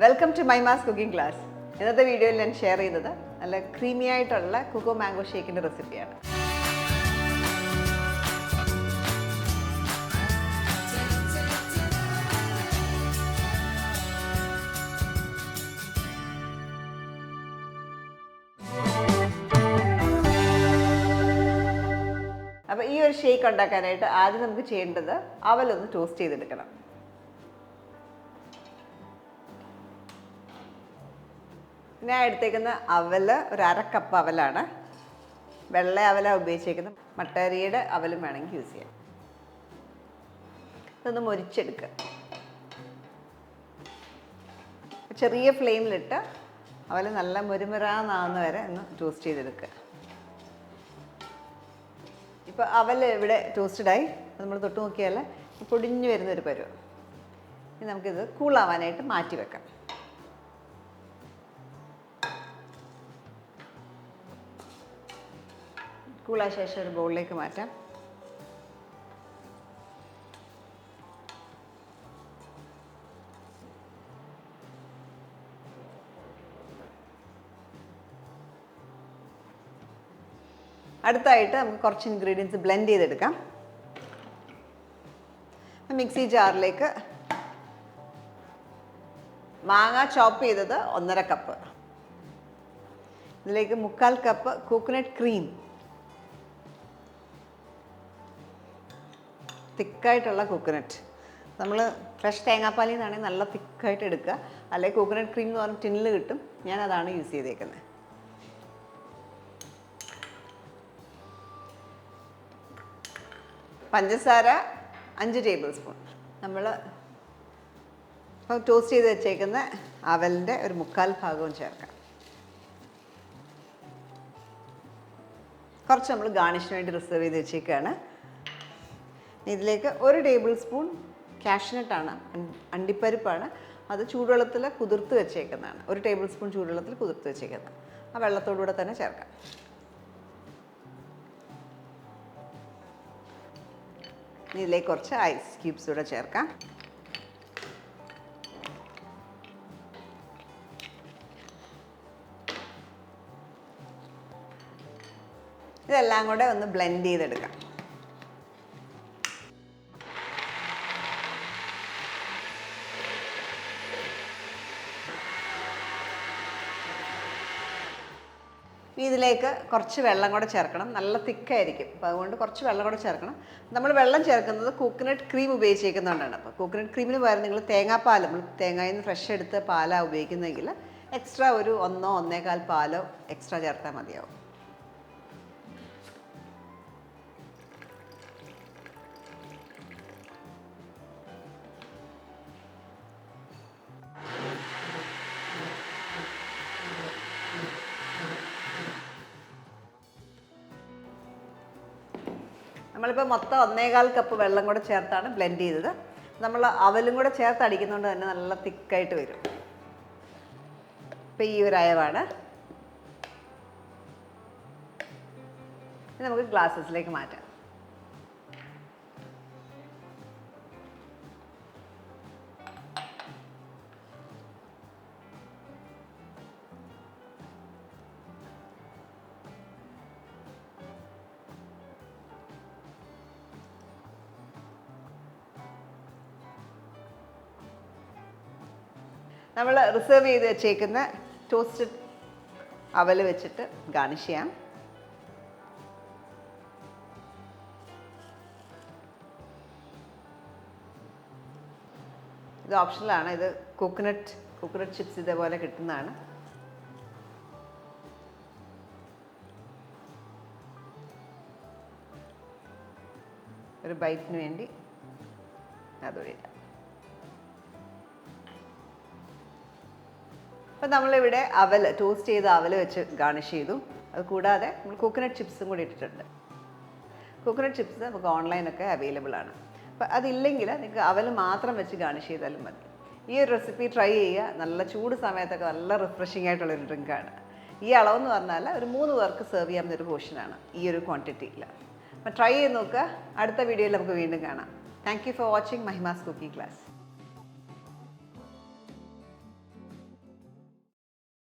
Welcome to my ma's cooking class. ഇന്നത്തെ വീഡിയോയിൽ ഞാൻ ഷെയർ ചെയ്യുന്നത് നല്ല ക്രീമി ആയിട്ടുള്ള കൊക്കോ മാംഗോ ഷേക്കിൻ്റെ റെസിപ്പിയാണ്. അപ്പോൾ ഈ ഒരു ഷേക്ക് ഉണ്ടാക്കാനായിട്ട് ആദ്യം നമുക്ക് ചെയ്യേണ്ടത് അവലൊന്ന് ടോസ്റ്റ് ചെയ്തെടുക്കണം. ഞാൻ എടുത്തേക്കുന്ന അവൽ ഒരു 1/2 കപ്പ് അവലാണ്. വെള്ള അവലാണ് ഉപയോഗിച്ചേക്കുന്നത്. മട്ടരിയുടെ അവലും വേണമെങ്കിൽ യൂസ് ചെയ്യാം. ഇതൊന്ന് മൊരിച്ചെടുക്കുക. ചെറിയ ഫ്ലെയിമിലിട്ട് അവൽ നല്ല മുരുമുരാന്നാവുന്ന വരെ ഒന്ന് ടോസ്റ്റ് ചെയ്തെടുക്കുക. ഇപ്പോൾ അവൽ ഇവിടെ ടോസ്റ്റഡായി. നമ്മൾ തൊട്ട് നോക്കിയാൽ പൊടിഞ്ഞു വരുന്നൊരു പരുവം. ഇനി നമുക്കിത് കൂളാവാനായിട്ട് മാറ്റി വെക്കാം. കൂളായ ശേഷം ഒരു ബൗളിലേക്ക് മാറ്റാം. അടുത്തായിട്ട് നമുക്ക് കുറച്ച് ഇൻഗ്രീഡിയൻസ് ബ്ലെൻഡ് ചെയ്തെടുക്കാം. മിക്സി ജാറിലേക്ക് മാങ്ങ ചോപ്പ് ചെയ്തത് 1.5 കപ്പ്, ഇതിലേക്ക് 3/4 കപ്പ് കോക്കനട്ട് ക്രീം, തിക്കായിട്ടുള്ള കോക്കനട്ട്. നമ്മൾ ഫ്രഷ് തേങ്ങാപ്പാലിൽ നിന്നാണെങ്കിൽ നല്ല തിക്കായിട്ട് എടുക്കുക, അല്ലെങ്കിൽ കോക്കനട്ട് ക്രീം എന്ന് പറഞ്ഞാൽ ടിന്നിൽ കിട്ടും. ഞാൻ അതാണ് യൂസ് ചെയ്തേക്കുന്നത്. പഞ്ചസാര 5 ടേബിൾ സ്പൂൺ. നമ്മൾ ഇപ്പോൾ ടോസ്റ്റ് ചെയ്ത് വെച്ചേക്കുന്ന അവലിൻ്റെ ഒരു 3/4 ഭാഗവും ചേർക്കാം. കുറച്ച് നമ്മൾ ഗാർണിഷിന് വേണ്ടി റിസർവ് ചെയ്ത് വെച്ചേക്കുകയാണ്. ഇതിലേക്ക് 1 ടേബിൾ സ്പൂൺ കാഷ്നട്ടാണ്, അണ്ടിപ്പരിപ്പാണ്. അത് ചൂടുവെള്ളത്തിൽ കുതിർത്ത് വെച്ചേക്കുന്നതാണ്. 1 ടേബിൾ സ്പൂൺ ചൂടുവെള്ളത്തിൽ കുതിർത്ത് വെച്ചേക്കുന്നത്. ആ വെള്ളത്തോടുകൂടെ തന്നെ ചേർക്കാം. ഇതിലേക്ക് കുറച്ച് ഐസ് ക്യൂബ്സ് കൂടെ ചേർക്കാം. ഇതെല്ലാം കൂടെ ഒന്ന് ബ്ലെൻഡ് ചെയ്തെടുക്കാം. ഇതിലേക്ക് കുറച്ച് വെള്ളം കൂടെ ചേർക്കണം. നല്ല തിക്കായിരിക്കും, അപ്പോൾ അതുകൊണ്ട് കുറച്ച് വെള്ളം കൂടെ ചേർക്കണം. നമ്മൾ വെള്ളം ചേർക്കുന്നത് കോക്കനട്ട് ക്രീം ഉപയോഗിച്ചേക്കുന്നതുകൊണ്ടാണ്. അപ്പോൾ കോക്കനട്ട് ക്രീമിന് പകരം നിങ്ങൾ തേങ്ങാപ്പാൽ, നമ്മൾ തേങ്ങയിൽ നിന്ന് ഫ്രഷ് എടുത്ത് പാലാണ് ഉപയോഗിക്കുന്നതെങ്കിൽ എക്സ്ട്രാ ഒരു 1-1.25 പാലോ എക്സ്ട്രാ ചേർത്താൽ മതിയാവും. നമ്മളിപ്പോൾ മൊത്തം 1.25 കപ്പ് വെള്ളം കൂടെ ചേർത്താണ് ബ്ലെൻഡ് ചെയ്തത്. നമ്മൾ അവലും കൂടെ ചേർത്ത് അടിക്കുന്നതുകൊണ്ട് തന്നെ നല്ല തിക്കായിട്ട് വരും. ഇപ്പം ഈ ഒരു അയവാണ്. നമുക്ക് ഗ്ലാസസിലേക്ക് മാറ്റാം. നമ്മൾ റിസർവ് ചെയ്ത് വെച്ചേക്കുന്ന ടോസ്റ്റഡ് അവൽ വെച്ചിട്ട് ഗാർണിഷ് ചെയ്യാം. ഇത് ഓപ്ഷണലാണ്. ഇത് കോക്കനട്ട് ചിപ്സ് ഇതേപോലെ കിട്ടുന്നതാണ്. ഒരു ബൈറ്റിന് വേണ്ടി അതുകൂടി ഇടാം. അപ്പം നമ്മളിവിടെ ടോസ്റ്റ് ചെയ്ത അവൽ വെച്ച് ഗാർണിഷ് ചെയ്തു. അത് കൂടാതെ നമ്മൾ കോക്കനട്ട് ചിപ്സും കൂടി ഇട്ടിട്ടുണ്ട്. കോക്കനട്ട് ചിപ്സ് നമുക്ക് ഓൺലൈനൊക്കെ അവൈലബിൾ ആണ്. അപ്പം അതില്ലെങ്കിൽ നിങ്ങൾക്ക് അവൽ മാത്രം വെച്ച് ഗാർണിഷ് ചെയ്താലും മതി. ഈ ഒരു റെസിപ്പി ട്രൈ ചെയ്യുക. നല്ല ചൂട് സമയത്തൊക്കെ നല്ല റിഫ്രഷിംഗ് ആയിട്ടുള്ളൊരു ഡ്രിങ്കാണ്. ഈ അളവെന്ന് പറഞ്ഞാൽ ഒരു 3 പേർക്ക് സെർവ് ചെയ്യാവുന്നൊരു പോർഷനാണ് ഈ ഒരു ക്വാണ്ടിറ്റിയിൽ. അപ്പം ട്രൈ ചെയ്ത് നോക്കുക. അടുത്ത വീഡിയോയിൽ നമുക്ക് വീണ്ടും കാണാം. Thank you for watching Mahima's cooking class.